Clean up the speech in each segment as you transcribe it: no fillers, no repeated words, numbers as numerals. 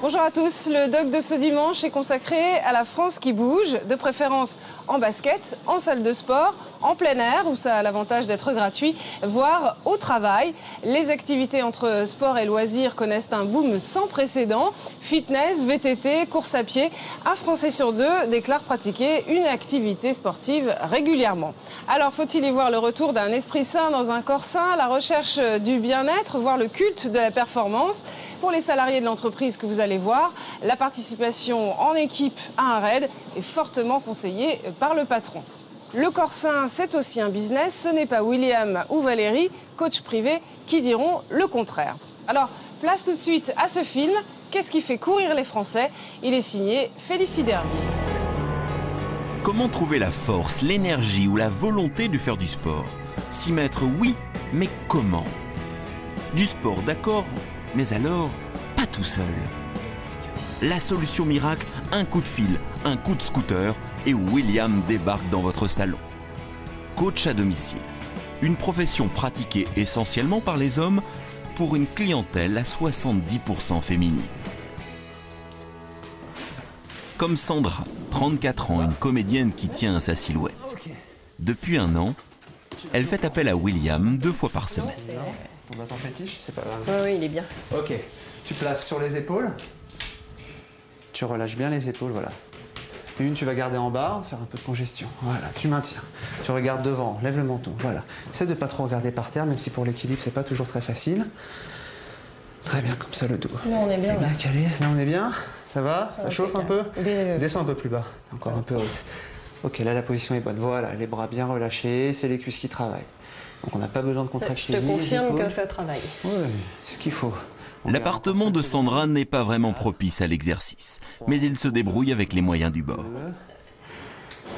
Bonjour à tous, le doc de ce dimanche est consacré à la France qui bouge, de préférence en basket, en salle de sport, en plein air, où ça a l'avantage d'être gratuit, voire au travail. Les activités entre sport et loisirs connaissent un boom sans précédent. Fitness, VTT, course à pied, un Français sur deux déclare pratiquer une activité sportive régulièrement. Alors faut-il y voir le retour d'un esprit sain dans un corps sain, la recherche du bien-être, voire le culte de la performance? Pour les salariés de l'entreprise que vous allez voir, la participation en équipe à un raid est fortement conseillée par le patron. Le corps sain, c'est aussi un business, ce n'est pas William ou Valérie, coach privé, qui diront le contraire. Alors, place tout de suite à ce film. Qu'est-ce qui fait courir les Français? Il est signé Félicie Derville. Comment trouver la force, l'énergie ou la volonté de faire du sport? S'y mettre, oui, mais comment? Du sport, d'accord, mais alors, pas tout seul. La solution miracle, un coup de fil, un coup de scooter et William débarque dans votre salon. Coach à domicile, une profession pratiquée essentiellement par les hommes pour une clientèle à 70% féminine. Comme Sandra, 34 ans, une comédienne qui tient à sa silhouette. Depuis un an, elle fait appel à William 2 fois par semaine. Ton bâton fétiche, c'est pas grave. Oui, il est bien. Ok, tu places sur les épaules. Tu relâches bien les épaules, voilà. Une, tu vas garder en bas, faire un peu de congestion. Voilà, tu maintiens. Tu regardes devant, lève le menton, voilà. Essaie de pas trop regarder par terre, même si pour l'équilibre, c'est pas toujours très facile. Très bien, comme ça, le dos. Là, on est bien. Bien calé. Là, on est bien. Ça va? Ça chauffe un peu? Des... Descends un peu plus bas, encore un peu haute. Ok, là, la position est bonne. Voilà, les bras bien relâchés, c'est les cuisses qui travaillent. Donc, on n'a pas besoin de contracter. Je te confirme que ça travaille. Oui, ce qu'il faut. L'appartement de Sandra n'est pas vraiment propice à l'exercice, mais il se débrouille avec les moyens du bord.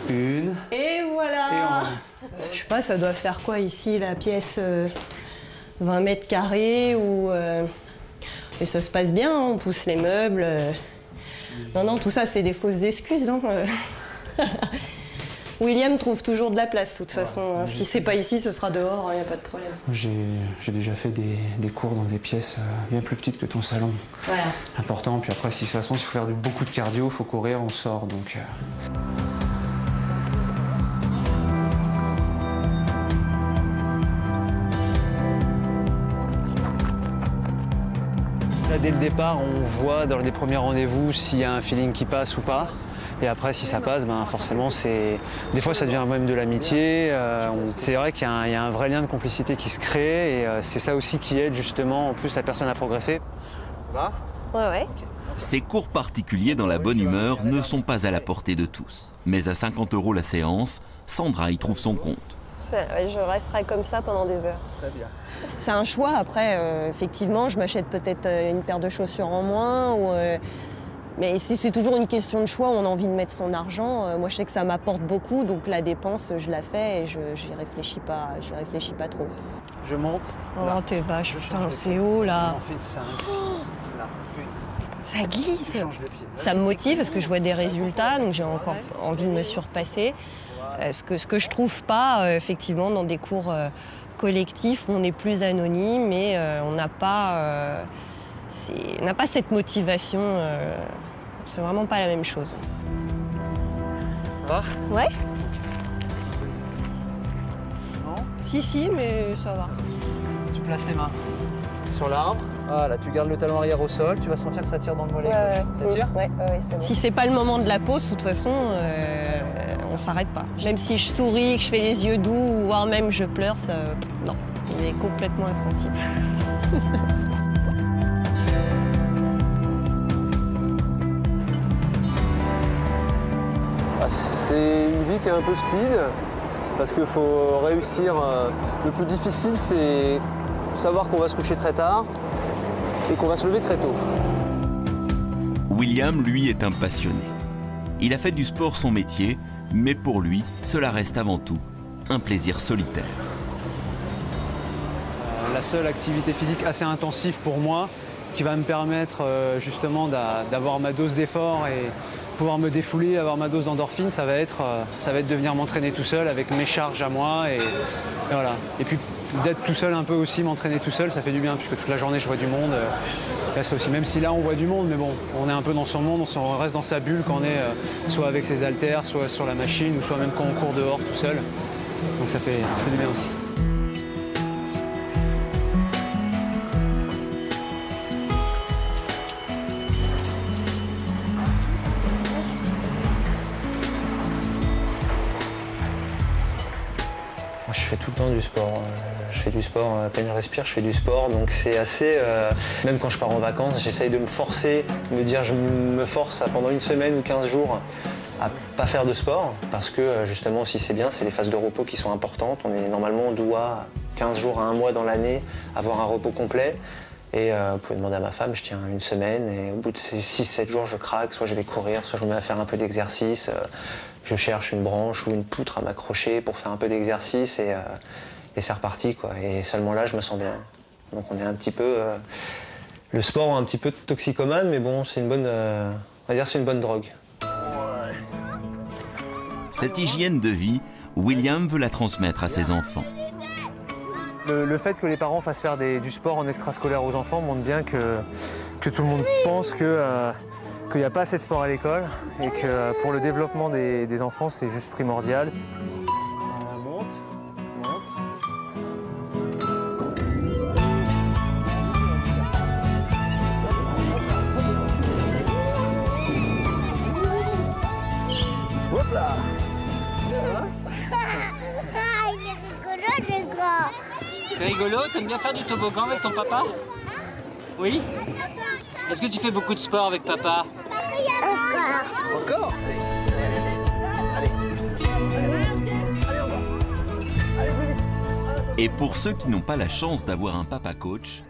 Une. Et voilà. Et on remonte. Je sais pas, ça doit faire quoi ici, la pièce 20 mètres carrés ou... Et ça se passe bien, hein, on pousse les meubles. Non, non, tout ça, c'est des fausses excuses. Hein. William trouve toujours de la place, de toute façon. Hein. Si c'est pas ici, ce sera dehors, il n'y a pas de problème. J'ai déjà fait des cours dans des pièces bien plus petites que ton salon. Voilà. Important, puis après, si, de toute façon, s'il faut faire beaucoup de cardio, il faut courir, on sort, donc... Là, dès le départ, on voit dans les premiers rendez-vous s'il y a un feeling qui passe ou pas. Et après, si ça passe, ben, forcément, des fois, ça devient même de l'amitié. C'est vrai qu'il y a un vrai lien de complicité qui se crée. Et c'est ça aussi qui aide justement, en plus, la personne à progresser. Ça va? Ouais. Ces cours particuliers dans la bonne humeur ne sont pas à la portée de tous. Mais à 50 € la séance, Sandra y trouve son compte. Je resterai comme ça pendant des heures. Très bien. C'est un choix. Après, effectivement, je m'achète peut-être une paire de chaussures en moins. Mais c'est toujours une question de choix où on a envie de mettre son argent. Moi, je sais que ça m'apporte beaucoup, donc la dépense, je la fais et j'y réfléchis pas trop. Je monte. Oh, t'es vache, putain, c'est haut, là. On fait 5, 6, là. Ça glisse. Tu changes de pied. Ça me motive parce que je vois des résultats, donc j'ai encore envie de me surpasser. Ce que je trouve pas, effectivement, dans des cours collectifs où on est plus anonyme et on n'a pas cette motivation. C'est vraiment pas la même chose. Ça va? Ouais? Non? Si, mais ça va. Tu places les mains sur l'arbre. Voilà, tu gardes le talon arrière au sol, tu vas sentir que ça tire dans le mollet gauche. Ça tire? Ouais, c'est bon. Si c'est pas le moment de la pause, de toute façon, on s'arrête pas. Même si je souris, que je fais les yeux doux, voire même je pleure, ça... Non, il est complètement insensible. C'est une vie qui est un peu speed, parce qu'il faut réussir. Le plus difficile, c'est savoir qu'on va se coucher très tard et qu'on va se lever très tôt. William, lui, est un passionné. Il a fait du sport son métier, mais pour lui, cela reste avant tout un plaisir solitaire. La seule activité physique assez intensive pour moi, qui va me permettre justement d'avoir ma dose d'effort et pouvoir me défouler, avoir ma dose d'endorphine, ça va être de venir m'entraîner tout seul avec mes charges à moi et voilà. Et puis d'être tout seul un peu aussi, m'entraîner tout seul, ça fait du bien, puisque toute la journée je vois du monde. Là, c'est aussi, même si là on voit du monde, mais bon, on est un peu dans son monde, on reste dans sa bulle quand on est soit avec ses haltères, soit sur la machine, ou soit même quand on court dehors tout seul. Donc ça fait du bien aussi. Je fais tout le temps du sport. Je fais du sport, à peine je respire, je fais du sport. Donc c'est assez... même quand je pars en vacances, j'essaye de me forcer, de me dire je me force pendant une semaine ou 15 jours à pas faire de sport. Parce que justement, si c'est bien, c'est les phases de repos qui sont importantes. Normalement, on doit 15 jours à un mois dans l'année avoir un repos complet. Et vous pouvez demander à ma femme, je tiens une semaine et au bout de ces 6-7 jours, je craque. Soit je vais courir, soit je me mets à faire un peu d'exercice. Je cherche une branche ou une poutre à m'accrocher pour faire un peu d'exercice et c'est reparti, quoi. Et seulement là, je me sens bien. Donc on est un petit peu... le sport un petit peu toxicomane, mais bon, c'est une bonne... on va dire c'est une bonne drogue. Cette hygiène de vie, William veut la transmettre à ses enfants. Le fait que les parents fassent faire du sport en extrascolaire aux enfants montre bien que tout le monde pense qu'il n'y a pas assez de sport à l'école et que pour le développement des enfants, c'est juste primordial. Monte. Hop là. Ah, il est rigolo, le gars. C'est rigolo, t'aimes bien faire du toboggan avec ton papa? Oui? Est-ce que tu fais beaucoup de sport avec papa? Encore? Allez. Et pour ceux qui n'ont pas la chance d'avoir un papa coach,